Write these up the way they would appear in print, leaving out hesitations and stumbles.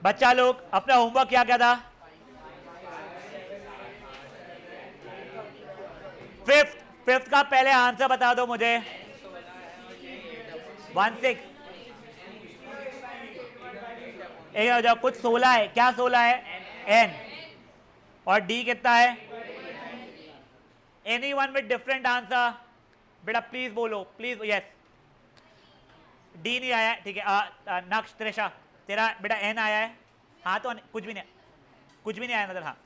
बच्चा लोग अपना होमवर्क क्या क्या था? फिफ्थ, फिफ्थ का पहले आंसर बता दो मुझे। 1/6। एक हो जाओ, कुछ 16 है, क्या 16 है? एन। और डी कितना है? Any one with different answer? बेटा प्लीज बोलो, प्लीज। यस, डी नहीं आया, ठीक है। नक्श त्रिशा, तेरा बेटा एन आया है। हाँ तो कुछ भी नहीं, कुछ भी नहीं आया नजर। हाँ,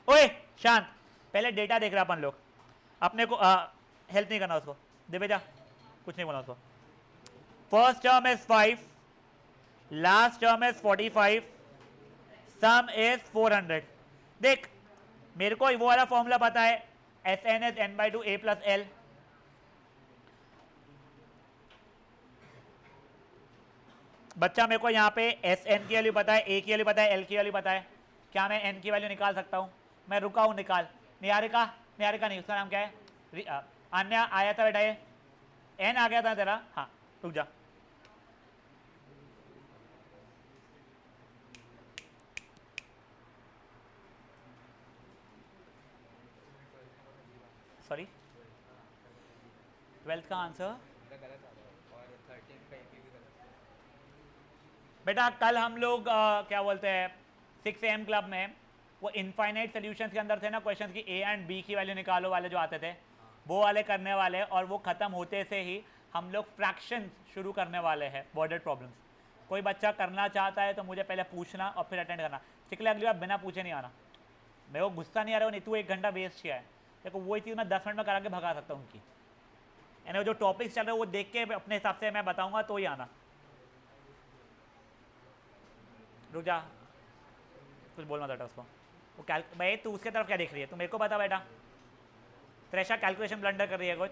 ओए शांत, पहले डेटा देख रहा अपन लोग, अपने को हेल्प नहीं करना उसको। दिव्या कुछ नहीं बोला उसको। First term is 5, last term is 45, sum is 400। देख, मेरे को वो वाला फॉर्मूला पता है, S N is N by two A plus L. बच्चा मेरे को यहाँ पे एस एन की वैल्यू पता है, ए की वैल्यू पता है, एल की वैल्यू पता है। क्या मैं एन की वैल्यू निकाल सकता हूँ? मैं रुका हूँ, निकाल। निहारिका, निहारिका नहीं, उसका नाम क्या है? अन्य आया था बेटा, ये एन आ गया था तेरा। हाँ, रुक जा। सॉरी, 12th का आंसर बेटा कल हम लोग क्या बोलते हैं 6 AM क्लब में वो इनफाइनाइट सॉल्यूशंस के अंदर थे ना क्वेश्चंस की ए एंड बी की वैल्यू निकालो वाले जो आते थे, वो वाले करने वाले। और वो खत्म होते से ही हम लोग फ्रैक्शन शुरू करने वाले हैं, वर्डेड प्रॉब्लम्स। कोई बच्चा करना चाहता है तो मुझे पहले पूछना और फिर अटेंड करना। चिकले अगली बार बिना पूछे नहीं आना। मेरे को गुस्सा नहीं आ रहा है, नहीं तू 1 घंटा वेस्ट किया है। देखो वही चीज़ मैं 10 मिनट में करा के भगा सकता हूँ उनकी। यानी जो टॉपिक्स चल रहे हैं वो देख के अपने हिसाब से मैं बताऊंगा तो ही आना। रुक जा, कुछ बोल मत बेटा उसको। वो भाई तू उसके तरफ क्या देख रही है? तू मेरे को बता बेटा। त्रेशा कैलकुलेशन ब्लंडर कर रही है कुछ।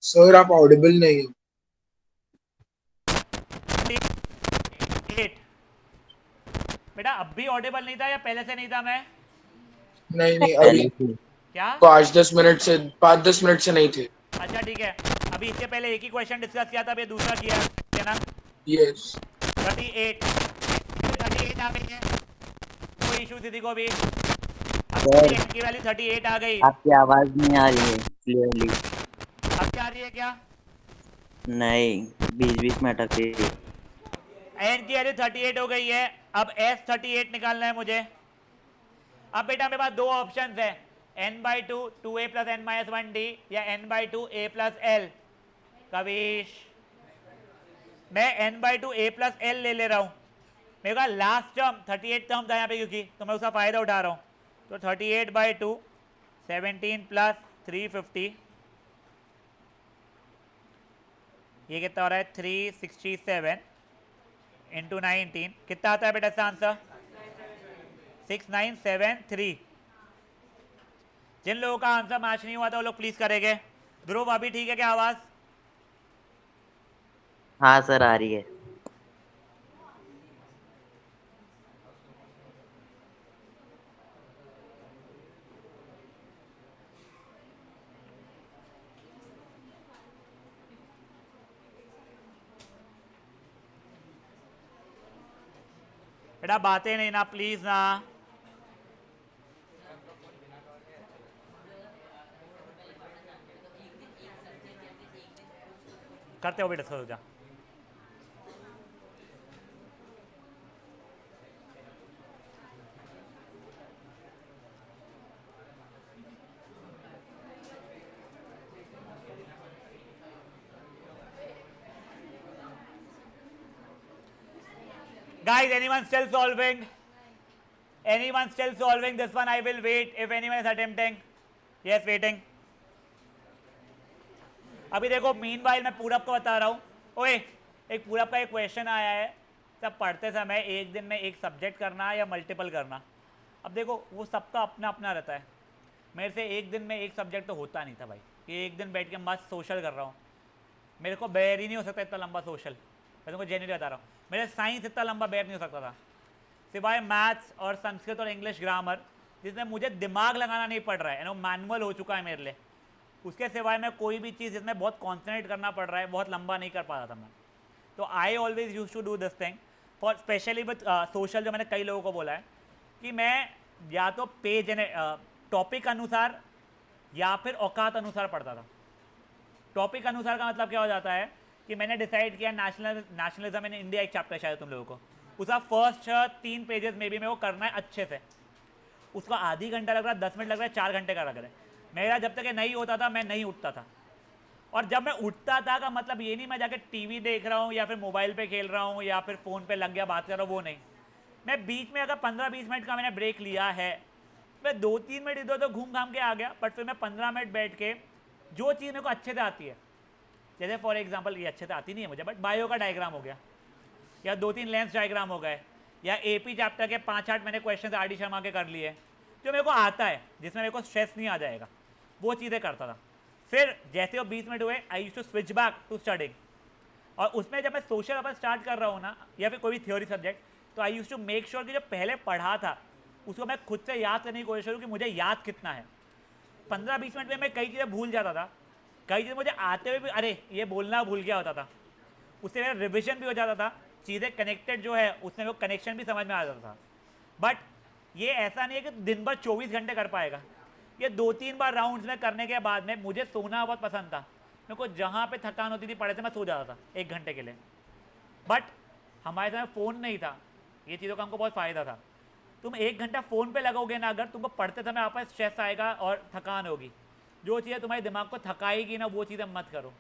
सर आप ऑडिबल नहीं हो। 8। बेटा अब भी ऑडिबल नहीं था या पहले से नहीं था मैं? नहीं नहीं, अभी पहले से। क्या? 5-10 मिनट से नहीं थे। अच्छा ठीक है। अभी इसके पहले एक ही क्वेश्चन डिस्कस किया था, अभी दूसरा किया है, क्या ना? यस। 38। 38 आ गई है, कोई इशू किसी को भी? अब सर n की वैल्यू 38 आ गई। आपकी आवाज नहीं आ रही है क्लियरली। अब क्या आ रही है क्या? नहीं, बीच बीच में अटक रही है। n की वैल्यू 38 हो गई है। अब s 38 निकालना है मुझे। अब बेटा मेरे पास दो ऑप्शन है, n/2 2a plus n minus 1d या n/2 a plus l। Kavish, मैं n/2 a प्लस l ले रहा हूं। मेरे पास लास्ट टर्म 38 टर्म था यहाँ पे, क्योंकि तो मैं उसका फायदा उठा रहा हूँ। तो 38/2 17 प्लस 350, ये कितना हो रहा है? 367 इंटू 19, कितना आता है बेटा इसका आंसर? 6973। जिन लोगों का आंसर मैच नहीं हुआ था वो लोग प्लीज करेंगे। ध्रुव अभी ठीक है क्या आवाज? हाँ सर आ रही है। बेटा बातें नहीं ना प्लीज ना। करते हो बेटा, सो जा। Guys, anyone still solving? Anyone still solving this one? I will wait if anyone is attempting. Yes, waiting. अभी देखो मीन वाइल मैं पूरब को बता रहा हूँ। ओए, एक पूरब का एक क्वेश्चन आया है, सब पढ़ते समय एक दिन में एक सब्जेक्ट करना या मल्टीपल करना। अब देखो वो सबका अपना अपना रहता है। मेरे से एक दिन में एक सब्जेक्ट तो होता नहीं था भाई, कि एक दिन बैठ के मस्त सोशल कर रहा हूँ। मेरे को बैर ही नहीं हो सकता इतना लंबा सोशल। मैं तुमको जेन्युइनली बता रहा हूँ, मेरे साइंस इतना लंबा बैर नहीं हो सकता था, सिवाय मैथ्स और संस्कृत और इंग्लिश ग्रामर, जिसमें मुझे दिमाग लगाना नहीं पड़ रहा है, वो मैनुअल हो चुका है मेरे लिए। उसके सिवाय मैं कोई भी चीज़ जिसमें बहुत कॉन्सेंट्रेट करना पड़ रहा है, बहुत लंबा नहीं कर पा रहा था मैं। तो I always use to do this thing for specially with social. जो मैंने कई लोगों को बोला है कि मैं या तो पेज टॉपिक अनुसार या फिर औकात अनुसार पढ़ता था। टॉपिक अनुसार का मतलब क्या हो जाता है कि मैंने डिसाइड किया नेशनलिज्म इन इंडिया, एक चैप्टर शायद तुम लोगों को, उसका फर्स्ट 3 पेजेस में भी मेरे को करना है अच्छे से। उसका आधी घंटा लग रहा है, 10 मिनट लग रहा है, 4 घंटे का लग रहा है। मेरा जब तक ये नहीं होता था मैं नहीं उठता था। और जब मैं उठता था का मतलब ये नहीं मैं जाके टीवी देख रहा हूँ या फिर मोबाइल पे खेल रहा हूँ या फिर फ़ोन पे लग गया बात कर रहा हूँ, वो नहीं। मैं बीच में अगर 15-20 मिनट का मैंने ब्रेक लिया है, मैं 2-3 मिनट इधर उधर घूम घाम के आ गया, बट फिर मैं 15 मिनट बैठ के जो चीज़ मेरे को अच्छे से आती है, जैसे फॉर एग्जांपल ये अच्छे से आती नहीं है मुझे, बट बायो का डायग्राम हो गया या 2-3 लेंस डायग्राम हो गए, या एपी चैप्टर के 5-8 मैंने क्वेश्चन आर डी शर्मा के कर लिए, जो मेरे को आता है, जिसमें मेरे को स्ट्रेस नहीं आ जाएगा, वो चीज़ें करता था। फिर जैसे वो 20 मिनट हुए, I use to switch back to studying. और उसमें जब मैं सोशल अपन स्टार्ट कर रहा हूँ ना, या फिर कोई भी थ्योरी सब्जेक्ट, तो आई यूज टू मेक श्योर कि जो पहले पढ़ा था उसको मैं खुद से याद करने की कोशिश करूँ कि मुझे याद कितना है। 15-20 मिनट में मैं कई चीज़ें भूल जाता था, कई चीज़ें मुझे आते हुए भी अरे ये बोलना भूल गया होता था, उससे मेरा रिविजन भी हो जाता था, चीज़ें कनेक्टेड जो है उसमें वो कनेक्शन भी समझ में आ जाता था। बट ये ऐसा नहीं है कि दिन भर 24 घंटे कर पाएगा। ये 2-3 बार राउंड्स में करने के बाद में मुझे सोना बहुत पसंद था। मेरे को जहाँ पे थकान होती थी पढ़े से मैं सो जाता था 1 घंटे के लिए। बट हमारे समय फ़ोन नहीं था, ये चीज़ों का हमको बहुत फ़ायदा था। तुम 1 घंटा फ़ोन पे लगोगे ना, अगर तुमको पढ़ते समय आपका स्ट्रेस आएगा और थकान होगी, जो चीज़ें तुम्हारे दिमाग को थकाएगी ना वो चीज़ें मत करो।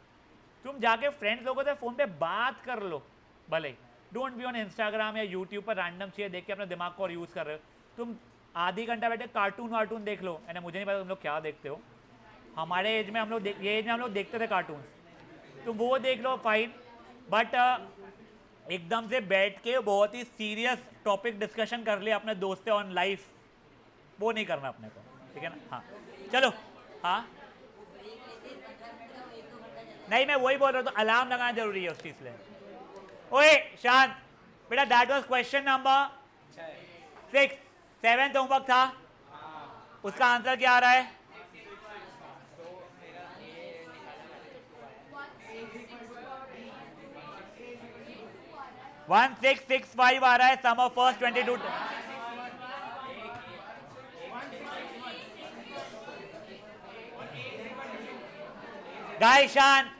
तुम जाके फ्रेंड्स लोगों से फ़ोन पे बात कर लो भले, डोंट बी ऑन इंस्टाग्राम या यूट्यूब पर रैंडम चीज़ें देख के अपने दिमाग को और यूज़ कर रहे हो। तुम आधी घंटा बैठे कार्टून वार्टून देख लो, यानी मुझे नहीं पता तुम लोग क्या देखते हो, हमारे एज में हम लोग ये एज में हम लोग देखते थे कार्टून, तो वो देख लो फाइन। बट एकदम से बैठ के बहुत ही सीरियस टॉपिक डिस्कशन कर लिया अपने दोस्त से ऑन लाइफ, वो नहीं करना अपने को, ठीक है ना? हाँ चलो। हाँ नहीं मैं वही बोल रहा हूँ, तो अलार्म लगाना जरूरी है उस चीज लिए। ओए शांत बेटा, that was question number 6, 7th homework था, उसका आंसर क्या आ रहा है? वन 1665 आ रहा है, सम ऑफ फर्स्ट 22। गाइस शांत,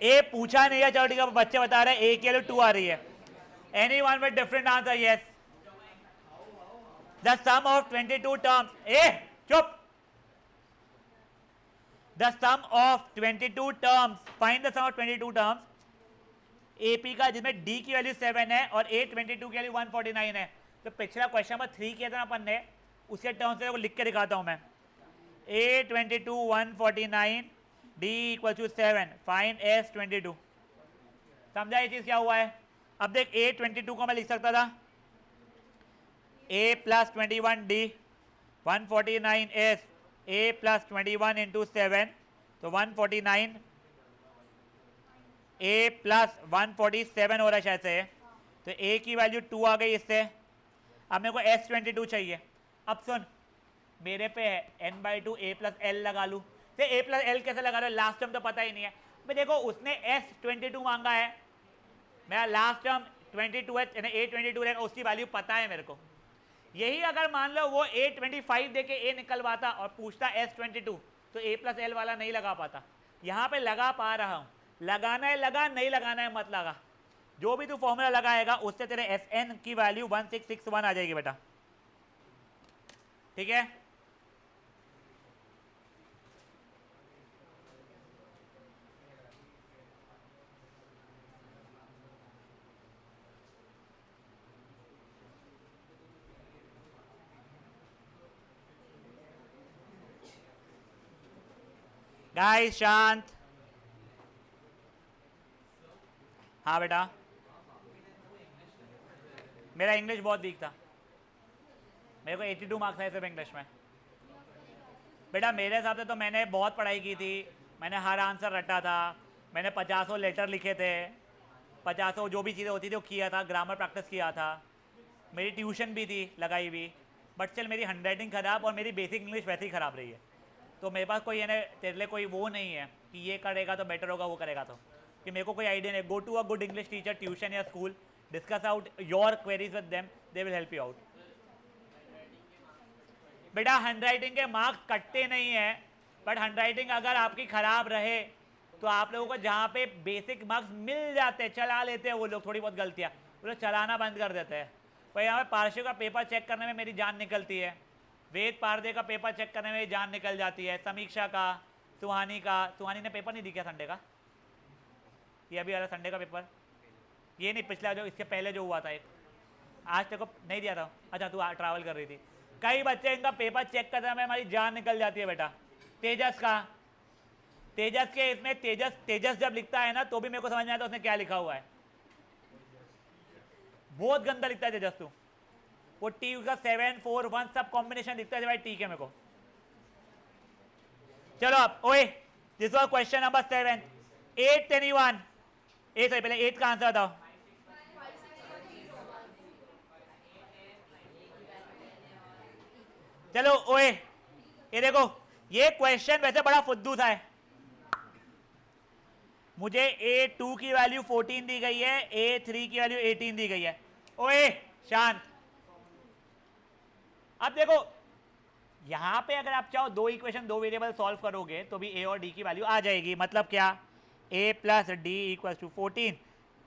ए पूछा नहीं है, चलो ठीक है, बच्चे बता रहे हैं ए की वैल्यू 2 आ रही है। Anyone with different answer? Yes. The sum of 22 terms, ए चुप, the sum of 22 terms, find the sum of 22 terms AP का, जिसमें डी की वैल्यू 7 है और ए 22 की वैल्यू 149 है। तो पिछला क्वेश्चन नंबर 3 किया था अपन ने, उसके टर्म्स से लिख के दिखाता हूं मैं। A 22 149 D equal to 7, find S 22। समझा ये चीज क्या हुआ है? अब देख ए 22 को मैं लिख सकता था a plus 21 d 149 S a plus 21 into 7, तो 149 ए प्लस 147 हो रहा है शायद से, तो ए की वैल्यू 2 आ गई इससे। अब मेरे को एस 22 चाहिए। अब सुन, मेरे पे है n/2 ए प्लस एल लगा लूँ, तो ए प्लस एल कैसे लगा रहा है? लास्ट टर्म तो पता ही नहीं है मैं। देखो उसने एस 22 मांगा है, मेरा लास्ट टर्म 22 है, ए 22 रहेगा, उसकी वैल्यू पता है मेरे को। यही अगर मान लो वो ए 25 दे के ए निकलवाता और पूछता एस 22, तो ए प्लस एल वाला नहीं लगा पाता। यहाँ पे लगा पा रहा हूँ, लगाना है लगा, नहीं लगाना है मत लगा। जो भी तू फॉर्मूला लगाएगा उससे तेरे एस एन की वैल्यू 1661 आ जाएगी बेटा, ठीक है? गाइस शांत। हाँ बेटा, मेरा इंग्लिश बहुत वीक था, मेरे को 82 मार्क्स आए सिर्फ इंग्लिश में। बेटा मेरे हिसाब से तो मैंने बहुत पढ़ाई की थी, मैंने हर आंसर रटा था, मैंने 50 लेटर लिखे थे, 50 जो भी चीज़ें होती थी वो किया था, ग्रामर प्रैक्टिस किया था, मेरी ट्यूशन भी थी लगाई हुई, बट स्टिल मेरी हैंडराइटिंग ख़राब और मेरी बेसिक इंग्लिश वैसे ही ख़राब रही है। तो मेरे पास कोई है तेरे लिए कोई वो नहीं है कि ये करेगा तो बेटर होगा, वो करेगा तो, कि मेरे को कोई आइडिया नहीं। Go to a good English teacher, tuition या school, discuss out your queries with them, they will help you out. बेटा हैंडराइटिंग के मार्क्स कटते नहीं है, बट हैंडराइटिंग अगर आपकी ख़राब रहे तो आप लोगों को जहाँ पे बेसिक मार्क्स मिल जाते हैं, चला लेते हैं वो लोग, थोड़ी बहुत गलतियाँ वो लोग चलाना बंद कर देते हैं। भाई यहाँ पे पार्शिव का पेपर चेक करने में मेरी जान निकलती है, वेद पारदे का पेपर चेक करने में जान निकल जाती है, समीक्षा का, सुहानी का। सुहानी ने पेपर नहीं दिया संडे का, ये अभी आ रहा संडे का पेपर, ये नहीं पिछला जो इसके पहले जो हुआ था एक, आज तक को नहीं दिया था। अच्छा तू ट्रैवल कर रही थी। कई बच्चे इनका पेपर चेक करने में हमारी जान निकल जाती है बेटा। तेजस का, तेजस के इसमें तेजस जब लिखता है ना तो भी मेरे को समझ नहीं आता उसने क्या लिखा हुआ है, बहुत गंदा लिखता है तेजस। तू वो टी का 7 4 1 सब कॉम्बिनेशन दिखता है भाई, ठीक है मेरे को। चलो अब ओए, this was question number 7, 8 anyone, ए सही, पहले 8 का आंसर बताओ। चलो ओए, ये देखो, ये क्वेश्चन वैसे बड़ा फुद्दू था है। मुझे A2 की वैल्यू 14 दी गई है, A3 की वैल्यू 18 दी गई है। ओए शांत, अब देखो यहां पे अगर आप चाहो दो इक्वेशन दो वेरिएबल सॉल्व करोगे तो भी ए और डी की वैल्यू आ जाएगी। मतलब क्या, a plus d equals to 14,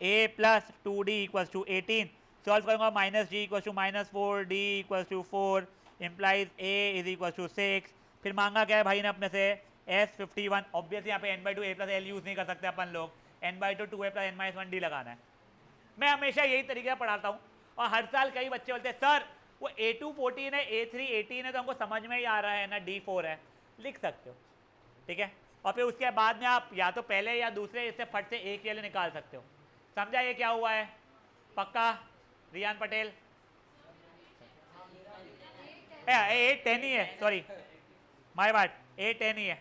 a plus 2d equals to 18, solve करूंगा माइनस जी equals to -4, d equals to 4, implies a is equals to 6। फिर मांगा क्या है भाई ने अपने से, S51। ऑब्वियसली यहाँ पे n/2 a plus L use नहीं कर सकते अपन लोग, n/2 2a प्लस n-1d लगाना है। मैं हमेशा यही तरीके से पढ़ाता हूँ और हर साल कई बच्चे बोलते हैं सर वो A2 14 है, A3 18 है, तो हमको समझ में ही आ रहा है ना D4 है, लिख सकते हो, ठीक है। और फिर उसके बाद में आप या तो पहले या दूसरे इससे फट से एक के लिए निकाल सकते हो। समझा ये क्या हुआ है? पक्का रियान पटेल? A10 ही है, सॉरी माय बात, A10 ही है।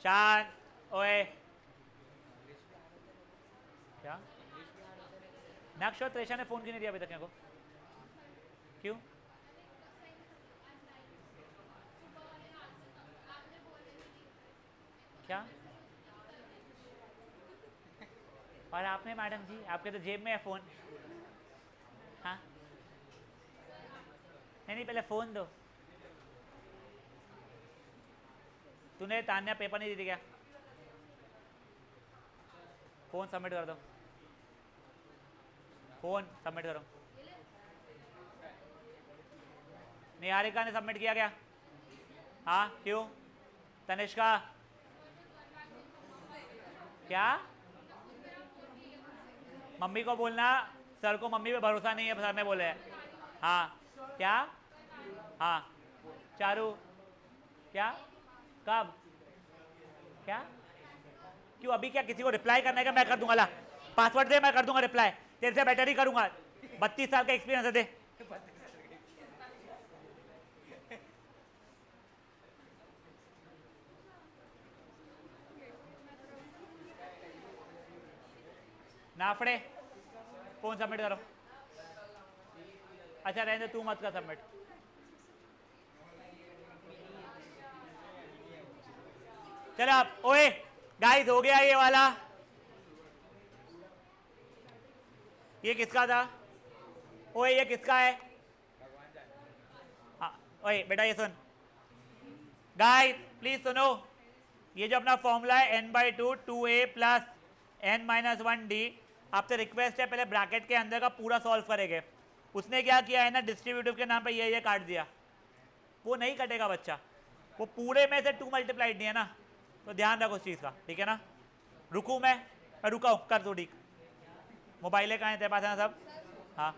शांत ओए क्या नक्श और त्रेशा ने फोन क्यों नहीं दिया अभी तक मेरे को क्यों क्या और आपने मैडम जी आपके तो जेब में है फोन हाँ नहीं पहले फोन दो तूने तान्या पेपर नहीं दी थी क्या फोन सबमिट कर दो फोन सबमिट करो निहारिका ने सबमिट किया क्या हाँ क्यों तनिष्का क्या मम्मी को बोलना सर को मम्मी पे भरोसा नहीं है सर ने बोले हाँ क्या हाँ चारू क्या कब क्या क्यों अभी क्या किसी को रिप्लाई करने का मैं कर दूंगा ला पासवर्ड दे मैं कर दूंगा रिप्लाई तेरे से बेटर ही करूंगा 32 साल का एक्सपीरियंस है दे नाफड़े फोन सबमिट करो अच्छा रहने दे तू मत कर सबमिट चलो आप ओए गाइस हो गया ये वाला ये किसका था ओए ये किसका है हाँ ओए बेटा ये सुन गाइस प्लीज सुनो ये जो अपना फॉर्मूला है n/2 2a प्लस n-1d आपसे रिक्वेस्ट है पहले ब्रैकेट के अंदर का पूरा सॉल्व करेंगे उसने क्या किया है ना डिस्ट्रीब्यूटिव के नाम पे ये काट दिया वो नहीं कटेगा बच्चा वो पूरे में से 2 मल्टीप्लाइड नहीं है ना तो ध्यान रखो उस चीज़ का ठीक है ना रुकूं मैं रुका हूँ कर दो ठीक मोबाइलें कहाँ हैं तेरे पास है ना सब हाँ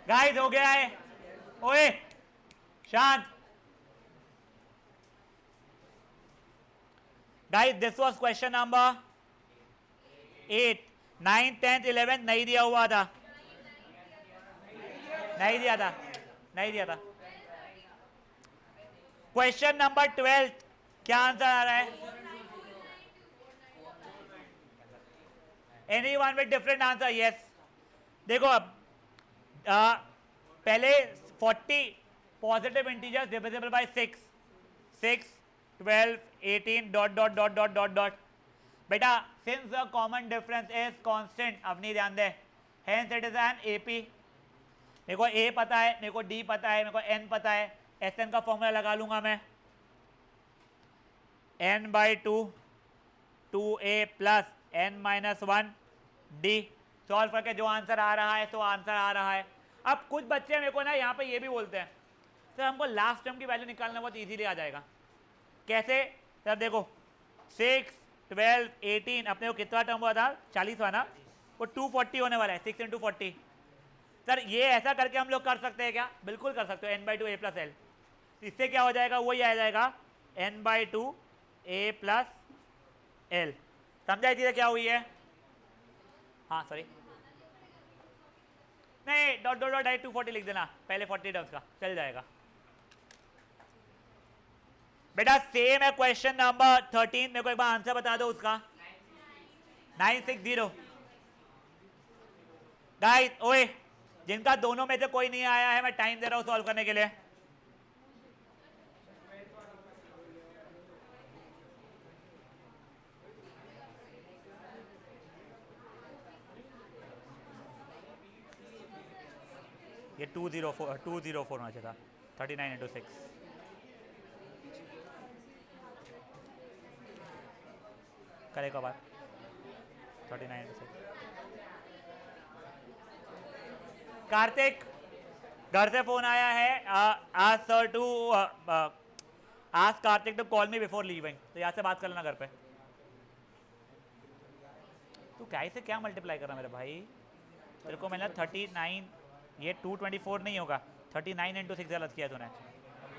गाइस हो गया है ओए शांत guys this was question number 8 9 10 11 नहीं दिया हुआ था नहीं दिया था नहीं दिया था क्वेश्चन नंबर 12 क्या आंसर आ रहा है anyone with different answer yes देखो अब पहले 40 positive integers divisible by 6 12 18 dot dot dot dot dot dot बेटा since the common difference is constant अपनी ध्यान दे hence it is an AP मेरे को ए पता है मेरे को डी पता है मेरे को एन पता है एस एन का फॉर्मूला लगा लूंगा मैं n/2 2a plus n-1 d solve करके जो आंसर आ रहा है तो आंसर आ रहा है अब कुछ बच्चे मेरे को ना यहाँ पे ये भी बोलते हैं सर हमको लास्ट टर्म की वैल्यू निकालना बहुत इजीली आ जाएगा कैसे सर देखो 6 12 18 अपने को कितना टर्म हुआ था 40 हुआ ना वो 240 होने वाला है 6 × 40 सर ये ऐसा करके हम लोग कर सकते हैं क्या बिल्कुल कर सकते हो n/2 a + l इससे क्या हो जाएगा वही आ जाएगा n/2 a + l समझा चीज़ें क्या हुई है हाँ सॉरी नहीं डॉट डॉट डॉट 240 लिख देना पहले 40 टर्म्स का चल जाएगा बेटा सेम है क्वेश्चन नंबर 13 मेरे को एक बार आंसर बता दो उसका 960 गाइस ओए जिनका दोनों में से कोई नहीं आया है मैं टाइम दे रहा हूं सॉल्व करने के लिए ये 204 होना चाहिए था 39 × 6 करेगा बात 39 × 6 कार्तिक घर से फोन आया है आज सर टू आज Kartik to call me before leaving, तो यहाँ से बात कर लेना घर पे। तू क्या से क्या मल्टीप्लाई कर रहा मेरे भाई, तेरे को मैंने 39, ये 224 नहीं होगा, 39 इंटू 6 गलत किया तूने।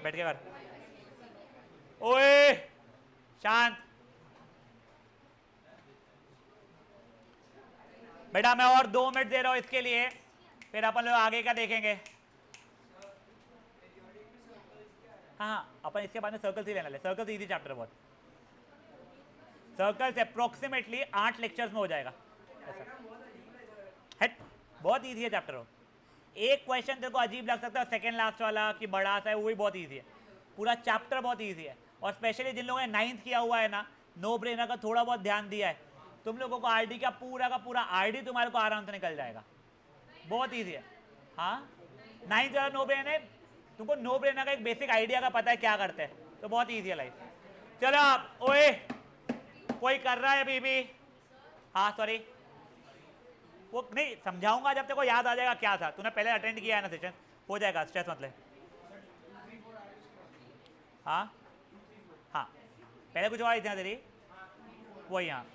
बैठ के कर। ओए शांत बेटा, मैं और 2 मिनट दे रहा हूँ इसके लिए, फिर अपन लोग आगे का देखेंगे। हाँ अपन इसके बाद में सर्कल ही लेना ले, सर्कल इजी चैप्टर बहुत, सर्कल से अप्रोक्सीमेटली 8 लेक्चर्स में हो जाएगा ऐसा। हट, बहुत इजी है चैप्टर। एक क्वेश्चन तेरे को अजीब लग सकता है, सेकंड लास्ट वाला कि बड़ा सा है, वो भी बहुत इजी है। पूरा चैप्टर बहुत इजी है, और स्पेशली जिन लोगों ने 9th किया हुआ है ना, नो ब्रेनर का थोड़ा बहुत ध्यान दिया है, तुम लोगों को आरडी का पूरा आरडी तुम्हारे को आराम से निकल जाएगा, बहुत इजी है। हाँ 9th वाला नो ब्रेनर है, तुमको नो ब्रेनर का एक बेसिक आइडिया का पता है क्या करते हैं, तो बहुत ईजी है लाइफ। चलो आप, ओए कोई कर रहा है अभी भी? हाँ सॉरी, वो नहीं समझाऊंगा जब तक को याद आ जाएगा क्या था। तूने पहले अटेंड किया है ना सेशन, हो जाएगा, स्ट्रेस मत ले। हाँ हाँ पहले कुछ और आई थी ना तेरी, वही हाँ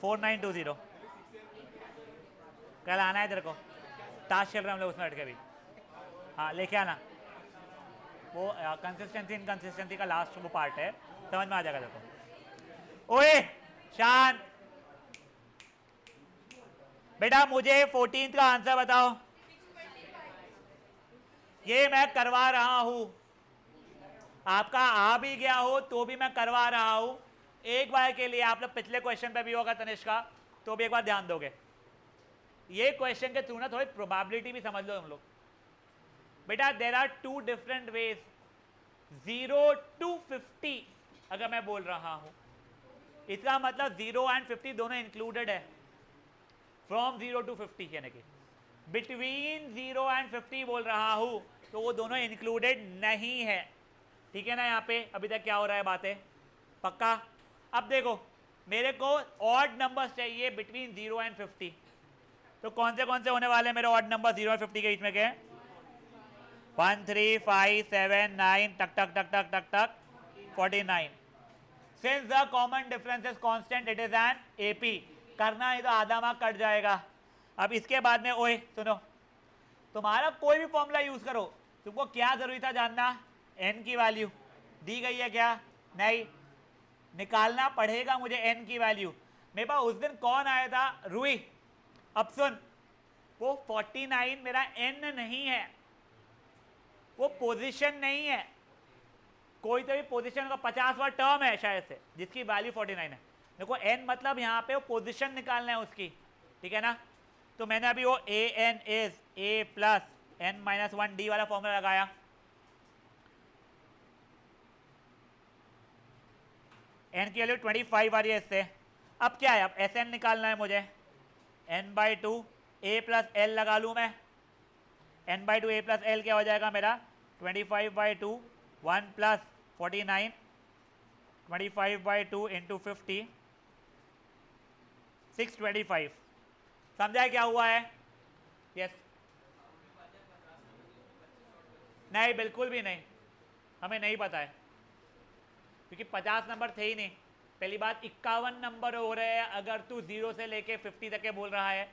4920 कल आना है तेरे को, ताश खेल रहे हम लोग उसमें बैठ के भी। हाँ लेके आना, वो कंसिस्टेंसी इनकंसिस्टेंसी का लास्ट वो पार्ट है, समझ में आ जाएगा तेरे को। ओए शांत बेटा, मुझे 14th का आंसर बताओ। ये मैं करवा रहा हूं, आपका आ भी गया हो तो भी मैं करवा रहा हूं। एक बार के लिए आप लोग पिछले क्वेश्चन पे भी होगा तनिष्क का, तो भी एक बार ध्यान दोगे। ये क्वेश्चन के थ्रू ना थोड़ी प्रोबेबिलिटी भी समझ लो तुम लोग। बेटा there are 2 different ways, 0 to 50 अगर मैं बोल रहा हूं, इसका मतलब 0 and 50 दोनों इंक्लूडेड है। फ्रॉम 0 to 50 यानी कि बिटवीन 0 and 50 बोल रहा हूं, तो वो दोनों इंक्लूडेड नहीं है, ठीक है ना। यहाँ पे अभी तक क्या हो रहा है बातें, पक्का। अब देखो मेरे को ऑड नंबर्स चाहिए बिटवीन 0 and 50, तो कौन से होने वाले हैं मेरे ऑड नंबर 0 और 50 के बीच में के? 1 3 5 7 9 टक टक टक टक टक टक 49। Since the common difference is constant it is an AP. करना है तो आधा मार्क कट जाएगा। अब इसके बाद में ओए सुनो, तुम्हारा कोई भी फॉर्मूला यूज करो, तुमको क्या जरूरी था जानना, n की वैल्यू दी गई है क्या? नहीं, निकालना पड़ेगा मुझे n की वैल्यू। मेरे पास उस दिन कौन आया था, रूही। अब सुन, वो 49 मेरा n नहीं है, वो पोजीशन नहीं है, कोई तो भी पोजीशन का 50वां टर्म है शायद से, जिसकी वैल्यू 49 है। मेरे को n मतलब यहाँ पे वो पोजीशन निकालना है उसकी, ठीक है ना। तो मैंने अभी वो a n is a plus n minus 1 d वाला फॉर्मूला लगाया। n की वैल्यू 25 आ रही है इससे। अब क्या है, अब Sn निकालना है मुझे, n/2 a प्लस l लगा लूँ मैं, n/2 a प्लस l क्या हो जाएगा मेरा, 25/2 1 प्लस 49, 25/2 इंटू 50 625। समझा क्या हुआ है? यस नहीं, बिल्कुल भी नहीं, हमें नहीं पता है, क्योंकि 50 नंबर थे ही नहीं। पहली बात 51 नंबर हो रहे हैं अगर तू 0 से लेके 50 तक के बोल रहा है,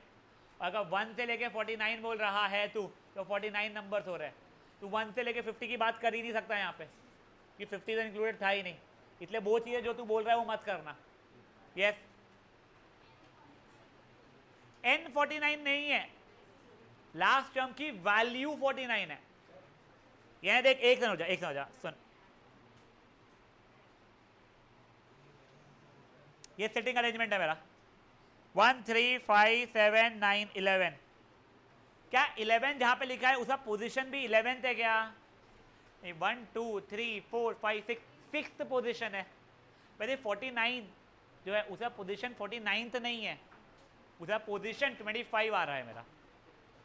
अगर 1 से लेके 49 बोल रहा है तू, तो 49 नंबर्स हो रहे हैं। तू 1 से लेके 50 की बात कर ही नहीं सकता यहाँ पे, कि 50 तो इंक्लूडेड था ही नहीं, इसलिए वो चीज़ें जो तू बोल रहा है वो मत करना। यस n 49 नहीं है, लास्ट टर्म की वैल्यू 49 है। यह देख, एक सेकंड हो जा, सुन, ये सेटिंग अरेंजमेंट है मेरा 1 3 5 7 9 11। क्या 11 जहां पे लिखा है उसका पोजीशन भी 11th है क्या? 1 2 3 4 5 6 6th पोजीशन है। वैसे 49 जो है उसका पोजीशन 49th नहीं है, उसका पोजीशन 25 आ रहा है मेरा,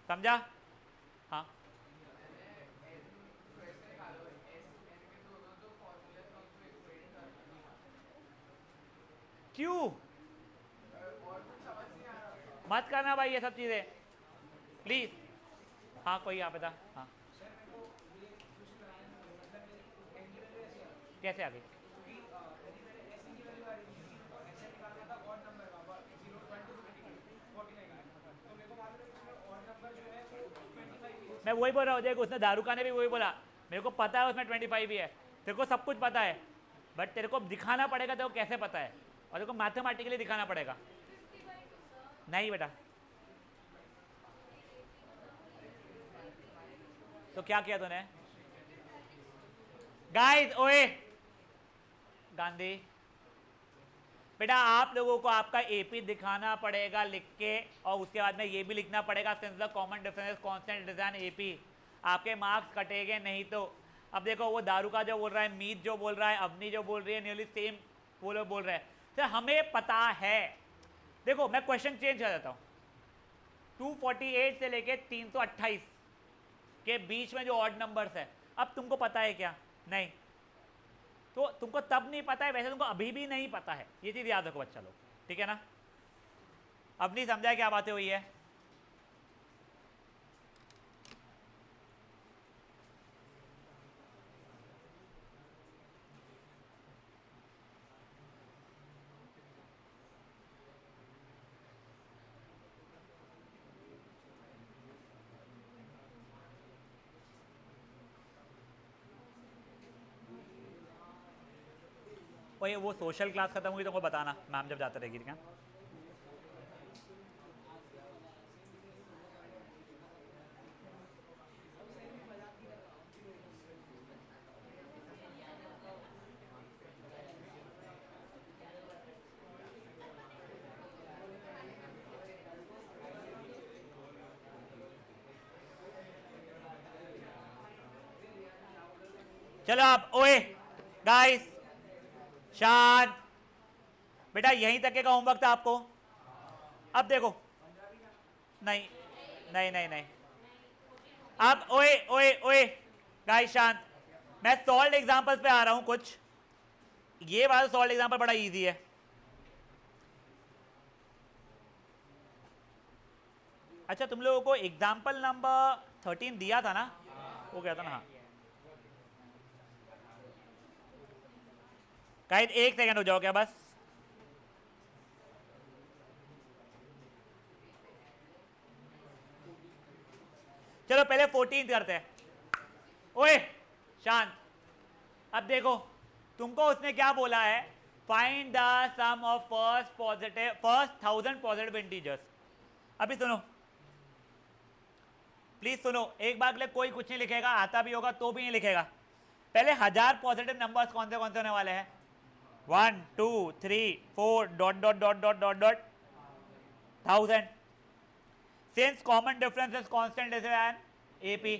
समझा? हाँ क्यों मत करना भाई ये सब चीजें प्लीज। हाँ कोई यहाँ पे था, हाँ कैसे आ गई? मैं वही बोल रहा हूँ, देख उसने दारूका ने भी वही बोला, मेरे को पता है उसमें 25 ही है, तेरे को सब कुछ पता है, बट तेरे को दिखाना पड़ेगा, तेरे को कैसे पता है, और तेरे को मैथमेटिकली दिखाना पड़ेगा। नहीं बेटा, तो क्या किया तूने? गाइस, ओए गांधी बेटा, आप लोगों को आपका एपी दिखाना पड़ेगा लिख के, और उसके बाद में ये भी लिखना पड़ेगा since the common difference constant design AP, आपके मार्क्स कटेंगे नहीं तो। अब देखो वो दारू का जो बोल रहा है, मीत जो बोल रहा है, अवनी जो बोल रही है, नियरली सेम बोल रहे हैं। सर हमें पता है, देखो मैं क्वेश्चन चेंज कर देता हूँ, 248 से लेके 328 के बीच में जो ऑड नंबर्स है, अब तुमको पता है क्या? नहीं, तो तुमको तब नहीं पता है, वैसे तुमको अभी भी नहीं पता है, ये चीज याद रखो बच्चा लोग, ठीक है ना? अब नहीं समझा क्या बातें हुई है? और वो सोशल क्लास खत्म हुई तो को बताना, मैम जब जाते रहेगी, ठीक है? चलो आप, ओए गाइस शांत, बेटा यहीं तक का होमवर्क था आपको। अब देखो, नहीं नहीं नहीं नहीं, अब ओए ओए ओए गाइस शांत, मैं सॉल्व एग्जांपल्स पे आ रहा हूं कुछ, ये वाला सॉल्व एग्जांपल बड़ा इजी है। अच्छा तुम लोगों को एग्जांपल नंबर 13 दिया था ना? वो क्या था ना? हाँ गाइस एक सेकंड हो जाओ क्या बस। चलो पहले 14 करते हैं। ओए शांत, अब देखो तुमको उसने क्या बोला है, find the sum of first 1000 positive integers. अभी सुनो प्लीज सुनो, एक बार के लिए कोई कुछ नहीं लिखेगा, आता भी होगा तो भी नहीं लिखेगा। पहले 1000 पॉजिटिव नंबर्स कौन से होने वाले हैं? 1 2 3 4 dot dot dot dot dot dot 1000। Since common difference is constant is an AP.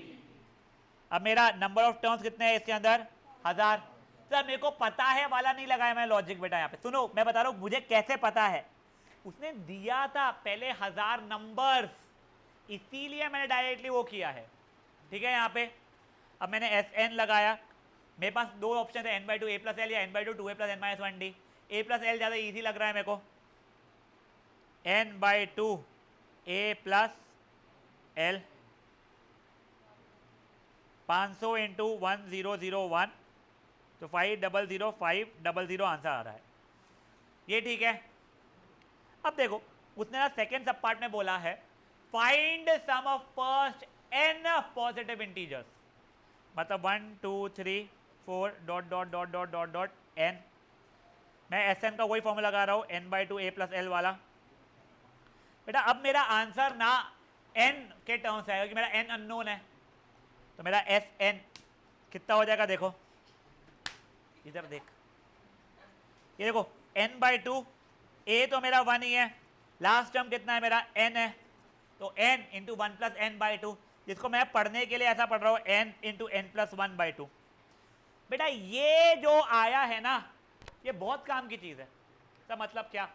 अब मेरा नंबर ऑफ टर्म्स कितने हैं इसके अंदर? 1000। सर मेरे को पता है वाला नहीं लगाया मैं लॉजिक बेटा, यहाँ पे सुनो मैं बता रहा हूँ मुझे कैसे पता है। उसने दिया था पहले 1000 नंबर्स, इसीलिए मैंने डायरेक्टली वो किया है, ठीक है? यहाँ पे अब मैंने एस एन लगाया, मेरे पास दो ऑप्शन है, n/2 a + l या n/2 2a + n - 1d। a + l ज़्यादा ईजी लग रहा है मेरे को, n/2 a + l 500 इंटू 1001 तो 500500 आंसर आ रहा है, ये ठीक है। अब देखो उसने ना सेकेंड सब पार्ट में बोला है find sum of first n positive integers, मतलब 1 2 3 4 dot dot dot dot dot dot n। मैं एस एन का वही फॉर्मूला लगा रहा हूँ, n/2 a + l वाला। बेटा अब मेरा आंसर ना n के टर्म्स है क्योंकि मेरा n अननोन है, तो मेरा एस एन कितना हो जाएगा? देखो इधर देख, ये देखो n/2 a तो मेरा 1 ही है, लास्ट टर्म कितना है मेरा? n है, तो n इंटू 1 + n/2, जिसको मैं पढ़ने के लिए ऐसा पढ़ रहा हूँ n इंटू n + 1/2। बेटा ये जो आया है ना, ये बहुत काम की चीज है। इसका मतलब क्या?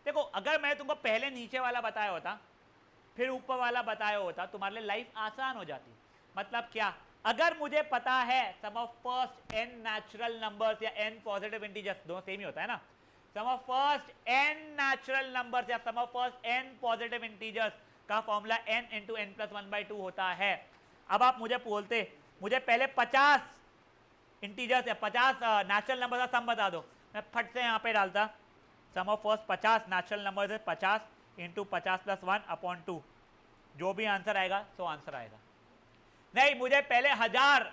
देखो अगर मैं तुमको पहले नीचे वाला बताया होता फिर ऊपर वाला बताया होता, तुम्हारे लिए लाइफ आसान हो जाती। मतलब क्या? अगर मुझे पता है sum of first n natural numbers या n पॉजिटिव इंटीजर्स, दोनों सेम ही होता है ना, sum of first n natural numbers या sum of first n positive integers का फॉर्मूला n इंटू n + 1/2 होता है। अब आप मुझे बोलते मुझे पहले 50 इंटीजर्स है 50 नेचुरल नंबर का सम बता दो, मैं फट से यहाँ पे डालता सम ऑफ फर्स्ट 50 नेचुरल नंबर है 50 इंटू 50 प्लस 1 अपॉन 2, जो भी आंसर आएगा सो आंसर आएगा। नहीं मुझे पहले 1000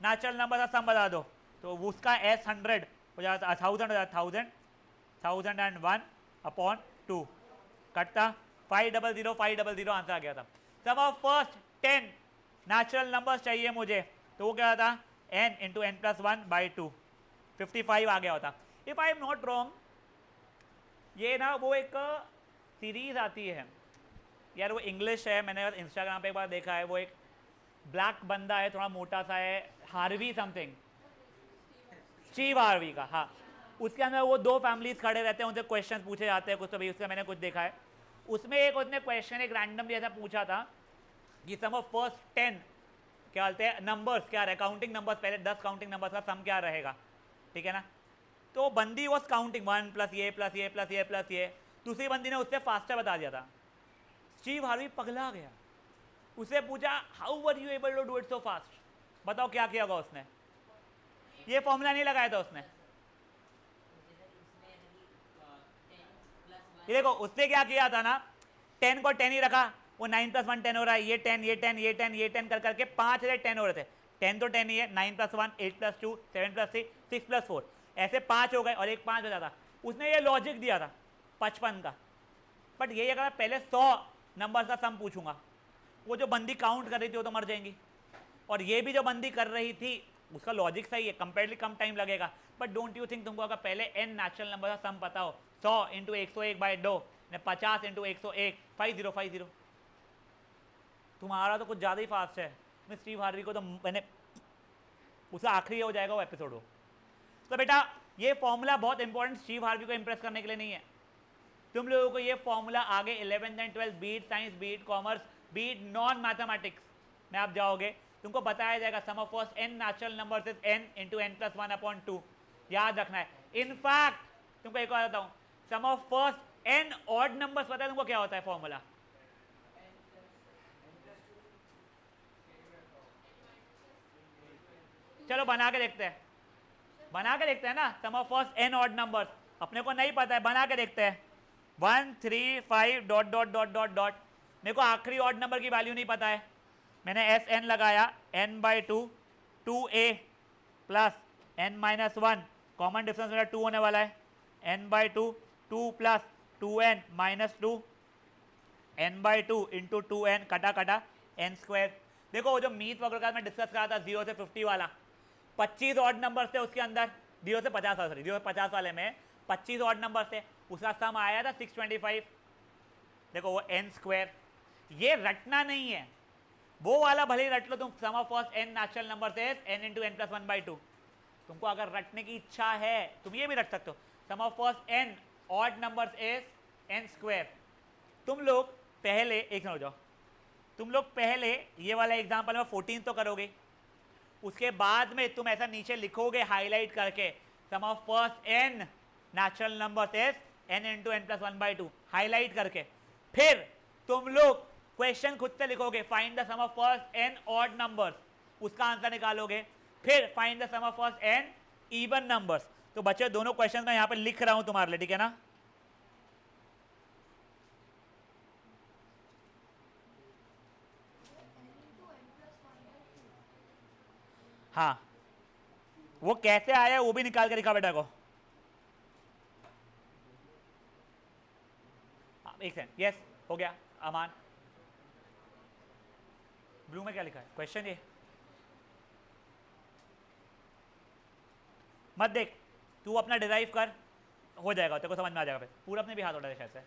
नेचुरल नंबर का सम बता दो, तो उसका एस 100 हो जाता 1000 हो जाता 1001 अपॉन 2 कटता 500 500 आंसर आ गया था। Sum of first 10 natural numbers चाहिए मुझे, तो वो क्या था n into N plus 1 by 2 55 आ गया होता। If I am not wrong, ये ना वो एक सीरीज आती है यार, वो इंग्लिश है, मैंने इंस्टाग्राम पे एक बार देखा है, वो एक ब्लैक बंदा है, थोड़ा मोटा सा है, हार्वी समथिंग, स्टीव हार्वी का, हाँ, उसके अंदर वो दो फैमिलीज खड़े रहते हैं, उनसे क्वेश्चन पूछे जाते हैं कुछ, तो भाई उसका मैंने कुछ देखा है। उसमें एक उसने क्वेश्चन एक रैंडमली ऐसा पूछा था कि सम ऑफ फर्स्ट 10 क्या बोलते हैं नंबर्स क्या रहे, काउंटिंग नंबर्स, पहले 10 काउंटिंग नंबर्स का सम क्या रहेगा, ठीक है ना। तो बंदी वॉज काउंटिंग 1 प्लस ये प्लस ये प्लस ये प्लस ये, दूसरी बंदी ने उससे फास्टर बता दिया था। स्टीव हार्वी पगला गया, उसे पूछा how were you able to do it so fast, बताओ क्या किया होगा उसने, ये फॉर्मूला नहीं लगाया था उसने। ये देखो उसने क्या किया था ना, 10 को 10 ही रखा, वो 9 प्लस 1 10 हो रहा है, ये 10 ये 10 ये 10 ये 10 कर करके 5 से 10 हो रहे थे, 10 तो 10 ही है, 9 प्लस 1 8 प्लस 2 7 प्लस 3 6 प्लस 4 ऐसे 5 हो गए और एक 5 हो जाता। उसने ये लॉजिक दिया था 55 का, बट ये अगर पहले 100 नंबर का सम पूछूंगा, वो जो बंदी काउंट कर रही थी वो तो मर जाएंगी, और ये भी जो बंदी कर रही थी उसका लॉजिक सही है, कंपेरेटली कम टाइम लगेगा। बट डोंट यू थिंक तुमको अगर पहले n नेचुरल नंबर का सम पता हो, 100 इंटू 101 बाई 2 ने 50 इंटू 101 5050, तुम्हारा तो कुछ ज़्यादा ही फास्ट है। मैं स्टीव हार्वी को तो मैंने उसका आखिरी हो जाएगा वो एपिसोड हो। तो बेटा ये फॉर्मूला बहुत इंपॉर्टेंट स्टीव हार्वी को इंप्रेस करने के लिए नहीं है, तुम लोगों को ये फॉर्मूला आगे 11th and 12th be it science be it commerce be it non mathematics में आप जाओगे, तुमको बताया जाएगा sum of first n natural numbers is n into N plus 1 upon 2, याद रखना है। इनफैक्ट तुमको एक और बताता हूँ, sum of first n odd numbers पता है तुमको क्या होता है फॉर्मूला, चलो बना के देखते हैं, बना के देखते हैं ना। Sum of first n odd numbers अपने को नहीं पता है, बना के देखते हैं। 1 3 5 dot dot dot dot dot, मेरे को आखिरी ऑड नंबर की वैल्यू नहीं पता है, मैंने एस एन लगाया n by 2 2a plus n minus 1, common difference मेरा 2 होने वाला है, n by 2 2 plus 2n minus 2 n by 2 into 2n कटा कटा n स्क्वायर। देखो वो जो मीत वगैरह का मैं डिस्कस करा था 0 से 50 वाला, 25 ऑड नंबर थे उसके अंदर, 0 से 50 सॉरी 0 से 50 वाले में 25 ऑड नंबर थे, उसका सम आया था 625। देखो वो n स्क्वायर, ये रटना नहीं है, वो वाला भले ही रट लो तुम, sum of first n natural number से n into N plus 1 by 2। तुमको अगर रटने की इच्छा है तुम ये भी रट सकते हो, sum of first n odd number is n square. तुम लोग पहले एक हो जाओ, तुम लोग पहले ये वाला एग्जाम्पल में 14 तो करोगे, उसके बाद में तुम ऐसा नीचे लिखोगे हाईलाइट करके, sum of first n natural number is n into N plus 1 by 2 highlight करके, फिर तुम लोग क्वेश्चन खुद से लिखोगे, find the sum of first n odd numbers, उसका आंसर निकालोगे, फिर find the sum of first n even numbers. तो बच्चे दोनों क्वेश्चन मैं यहाँ पे लिख रहा हूं तुम्हारे लिए, ठीक है ना। हाँ वो कैसे आया वो भी निकाल के दिखा बेटा को। एक सेकंड, यस हो गया अमान। ब्लू में क्या लिखा है क्वेश्चन, ये मत देख, तू अपना डिराइव कर, हो जाएगा तेरे को समझ में आ जाएगा। फिर पूरा अपने भी हाथ उठा दे शायद से।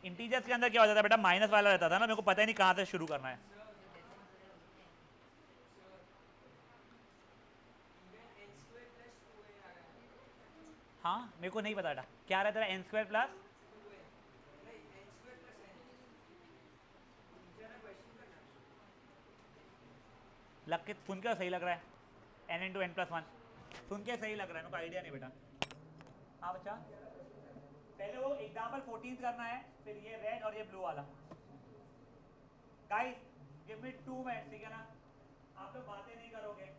इंटीजर्स के अंदर क्या हो जाता है बेटा, माइनस वाला रहता था ना, मेरे को पता ही नहीं कहाँ से शुरू करना है। हाँ मेरे को नहीं पता बेटा क्या रहता है, एन स्क्वायर प्लस लग के सुन के सही लग रहा है, एन इंटू एन प्लस 1 सुन के सही लग रहा है, मेरे को आइडिया नहीं बेटा। हाँ बच्चा पहले वो एग्जाम्पल 14 करना है, फिर ये रेड और ये ब्लू वाला। गाइस गिव मी 2 मिनट्स, ठीक है ना। आप लोग बातें नहीं करोगे।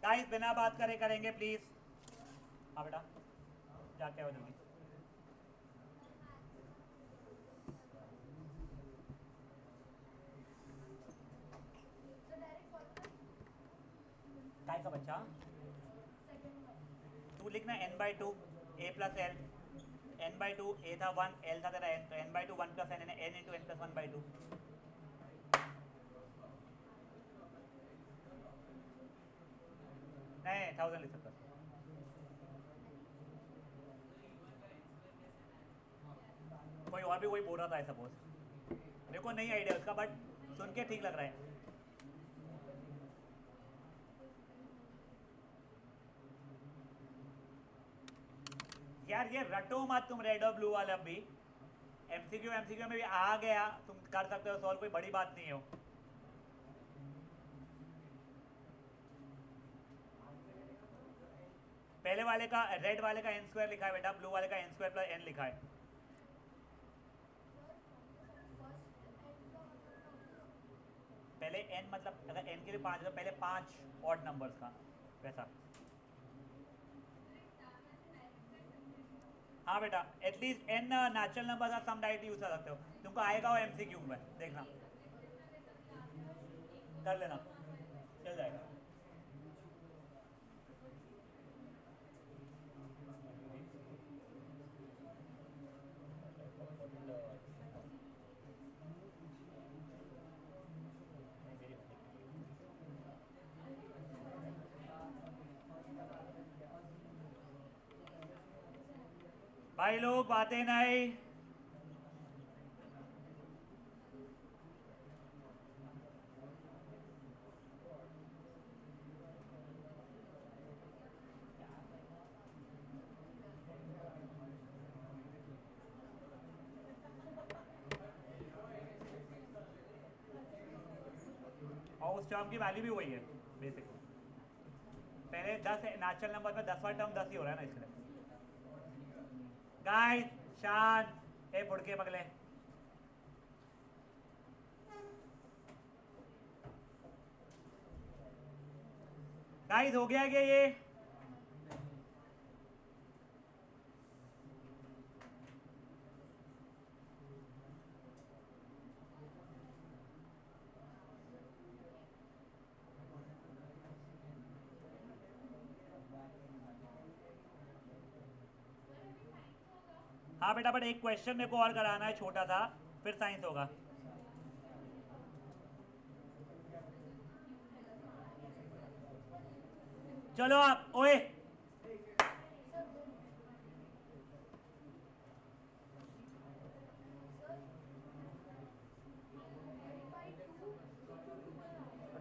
गाइस बिना बात करे करेंगे प्लीज। हाँ बेटा जाके आओ जल्दी। काय का बच्चा तू लिखना n/2 a plus L n/2 a था 1 l था तेरा n तो n/2 1 plus n n into n plus 1/2। नहीं 1000 लिख सकता। कोई और भी वही बोल रहा था सपोज, मेरे को नहीं आइडिया उसका बट सुन के ठीक लग रहा है। यार ये रटो मत तुम रेड और ब्लू वाला भी। एमसीक्यू में भी आ गया, तुम कर सकते हो सॉल्व, कोई बड़ी बात नहीं हो। पहले वाले का रेड वाले का n स्क्वायर लिखा है बेटा, ब्लू वाले का n स्क्वायर प्लस n लिखा है। पहले n मतलब अगर n के लिए 5 तो पहले 5 ऑड नंबर्स का वैसा। हाँ बेटा एटलीस्ट n नेचुरल नंबर का सम डायरेक्टली यूज कर सकते हो, तुमको आएगा वो एमसीक्यू में देखना, कर लेना चल जाएगा। भाई लोग बातें नहीं। और उस टर्म की वैल्यू भी वही है बेसिकली, पहले 10 नेचुरल नंबर में 10वां टर्म 10 ही हो रहा है ना इसलिए। गाइस शांत ए बुड़के पगले। गाइस हो गया क्या ये? हाँ बेटा बट एक क्वेश्चन मेरे को और कराना है छोटा सा, फिर साइंस होगा। चलो आप ओए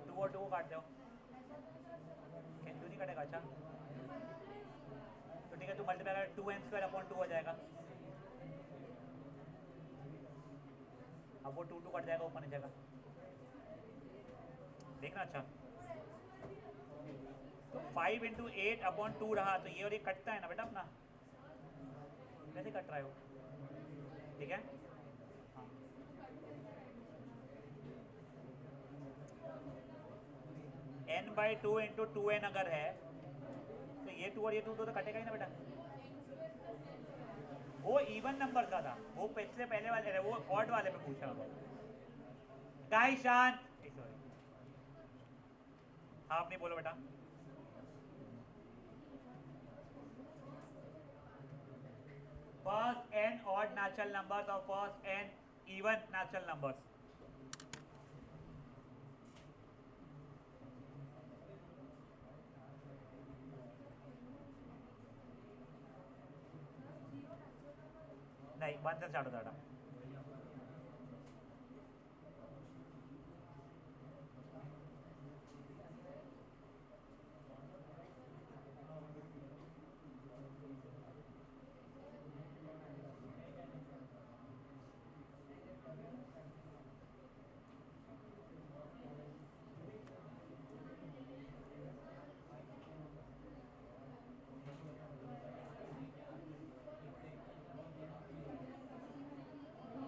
टू और टू को काट दो, क्यों नहीं कटेगा? अच्छा तो ठीक है, तू मल्टीप्लाई कर 2n² अपॉन 2 हो जाएगा। अब वो 2 कट जाएगा ऊपर नीचे का, देखना। अच्छा तो 5 इंटू 8 अपॉन 2 रहा, तो ये और ये कटता है ना बेटा अपना, कैसे कट रहा है वो? ठीक है हाँ। n/2 इंटू 2n अगर है तो ये 2 और ये 2 तो कटेगा ही ना बेटा। वो इवन नंबर का था, वो पिछले पहले वाले वो ऑड वाले पे पूछा हुआ। गाइस शांत। हाँ आप नहीं बोलो बेटा। First n odd natural numbers और first n even natural numbers. नहीं 1 से स्टार्ट होता था।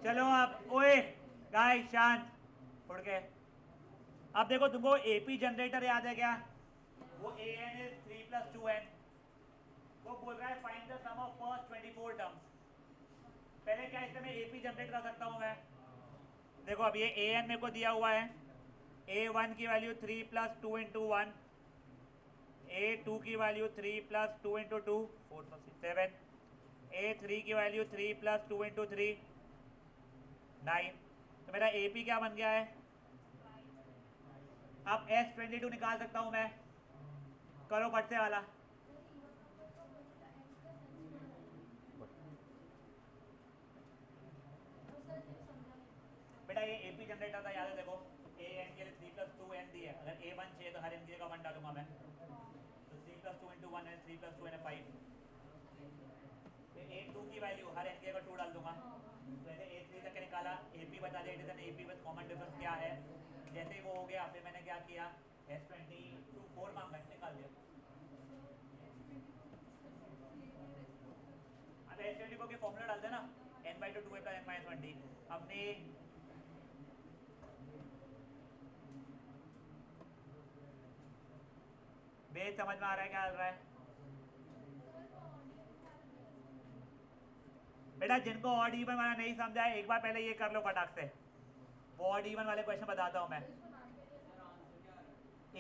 चलो अब ओए गाइस शांत उड़ के। अब देखो तुमको एपी जनरेटर याद है क्या? वो ए एन इज 3 + 2n। वो बोल रहा है find the sum of first 24 terms. पहले क्या इससे मैं एपी जनरेट कर सकता हूँ मैं? देखो अब ये ए एन मेरे को दिया हुआ है। A1 की वैल्यू 3 + 2 × 1, A2 की वैल्यू 3 + 2 × 2 4 + 6 7, A3 की वैल्यू 3 + 2 × 3 9। तो मेरा AP क्या बन गया है? अब S22 निकाल सकता हूं मैं। करो फट से वाला। बेटा ये AP जनरेटर था, याद है देखो AN के लिए 3 + 2n दी है। अगर A1 चाहिए तो हर n की जगह 1 डालूंगा मैं। तो 3 + 2 × 1 है 3 + 2n है 5। A2 की वैल्यू हर n की जगह 2 डाल दूंगा। तो मैंने A3 तक निकाला। AP बता दिया, it is N AP with common difference क्या है। जैसे ही वो हो गया फिर मैंने क्या किया, S22 4 मांगा, निकाल दिया। अब S24 के फॉर्मूला डाल देना, n/2 2a + n - 1d। अपने बेस समझ में आ रहा है क्या चल रहा है? बेटा जिनको ऑड इवन वाला नहीं समझा है एक बार पहले ये कर लो फटाक से। वो ऑड इवन वाले क्वेश्चन बताता हूँ मैं।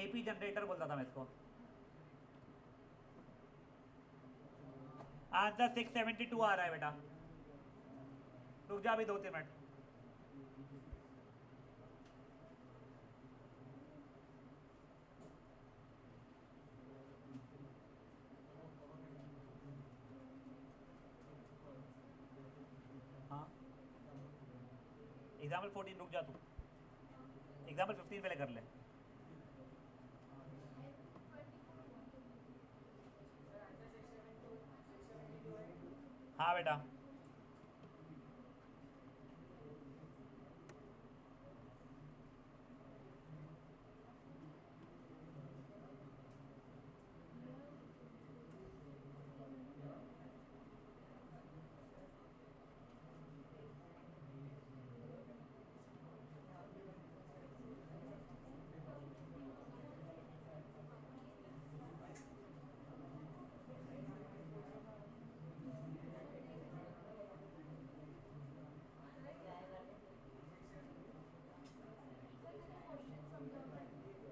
एपी जनरेटर बोलता था मैं इसको। आंसर 672 आ रहा है बेटा। रुक जा अभी 2-3 मिनट। हाँ एग्जाम्पल 14 रुक जा तू, एग्जाम्पल 15 पहले कर ले। हाँ बेटा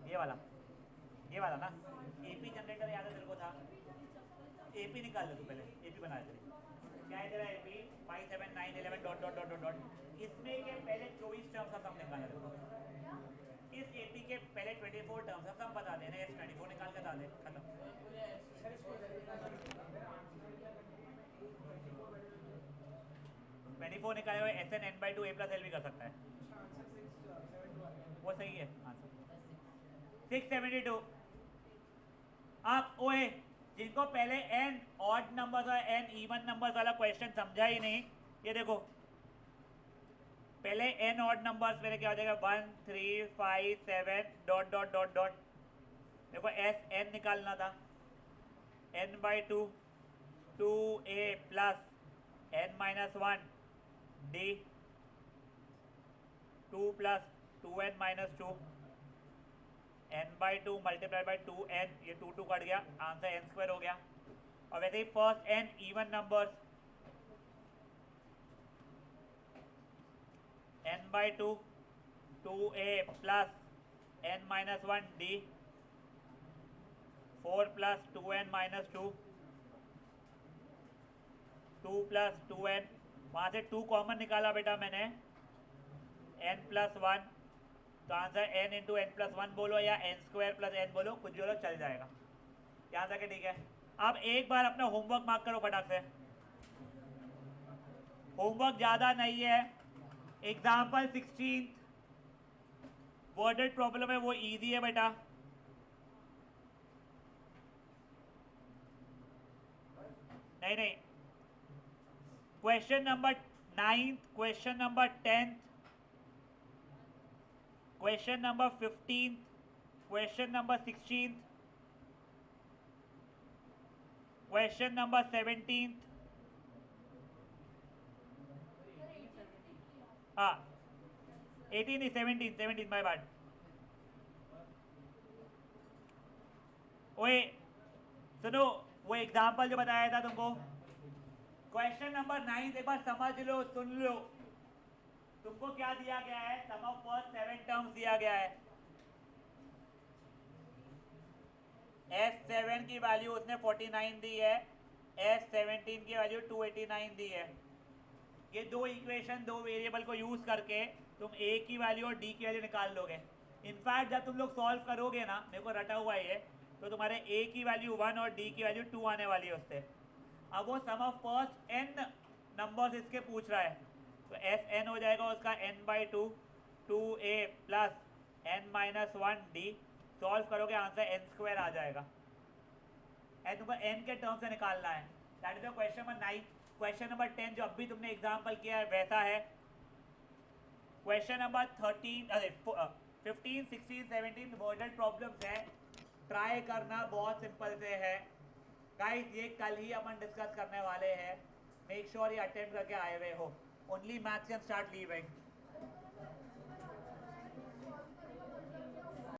ये वाला ना एपी जनरेटर याद है तेरे को था। एपी निकाल ले तू पहले, एपी बना दे। क्या है तेरा AP 5 7 9 11 dot dot dot dot dot. इसमें के पहले 24 टर्म्स का सम निकालना है। इस एपी के पहले 24 टर्म्स का सम बता देना। S24 निकाल के डाल दे, खत्म। 24 निकाले हुए SN n/2 a + l भी कर सकता है। वो सही है आंसर 672। आप ओए जिनको पहले n ऑड नंबर्स और n इवन नंबर्स वाला क्वेश्चन समझा ही नहीं, ये देखो पहले n ऑड नंबर्स मेरे क्या हो जाएगा 1 3 5 7 डॉट डॉट डॉट डॉट। देखो SN निकालना था n/2 2a + n - 1 d 2 + 2n - 2 n/2 × 2n, ये 2 2 कट गया, आंसर n² हो गया। और वैसे ही first n even numbers n/2 2a + n - 1 d 4 + 2n - 2 2 + 2n, वहाँ से 2 कॉमन निकाला बेटा मैंने, n + 1। तो आंसर n × n + 1 बोलो या n² + n बोलो, कुछ भी बोलो चल जाएगा। यहाँ तक ठीक है। अब एक बार अपना होमवर्क मार्क करो फटाक से। होमवर्क ज़्यादा नहीं है. एग्जाम्पल 16 वर्डेड प्रॉब्लम है, वो इजी है बेटा. नहीं, question number 9, question number 10, question number 15, question number 16, question number 17. हाँ 18 नहीं 17 माय बैड. ओए सुनो, वो एग्जाम्पल जो बताया था तुमको, क्वेश्चन नंबर 9 एक बार समझ लो, सुन लो. तुमको क्या दिया गया है? सम ऑफ फर्स्ट 7 टर्म्स दिया गया है. S7 की वैल्यू उसने 49 दी है, S17 की वैल्यू 289 दी है. ये दो इक्वेशन, दो वेरिएबल को यूज करके तुम A की वैल्यू और D की वैल्यू निकाल लोगे. इनफैक्ट जब तुम लोग सॉल्व करोगे ना, मेरे को रटा हुआ है, तो तुम्हारे A की वैल्यू 1 और D की वैल्यू 2 आने वाली है उससे. अब वो सम ऑफ फर्स्ट n नंबर्स इसके पूछ रहा है, तो Sn हो जाएगा उसका n/2 2a plus n-1d. Solve करोगे आंसर n² आ जाएगा. एंड तुमको n के टर्म से निकालना है. That is the question number 9. Question number 10 जो अभी तुमने एग्जाम्पल किया है वैसा है. क्वेश्चन नंबर 15, 16, 17 वर्डेड प्रॉब्लम्स है. ट्राई करना, बहुत सिंपल से है गाइस. ये कल ही अपन डिस्कस करने वाले हैं. मेक श्योर ये अटेम्प्ट करके आए हुए हो. Only maths can start leaving.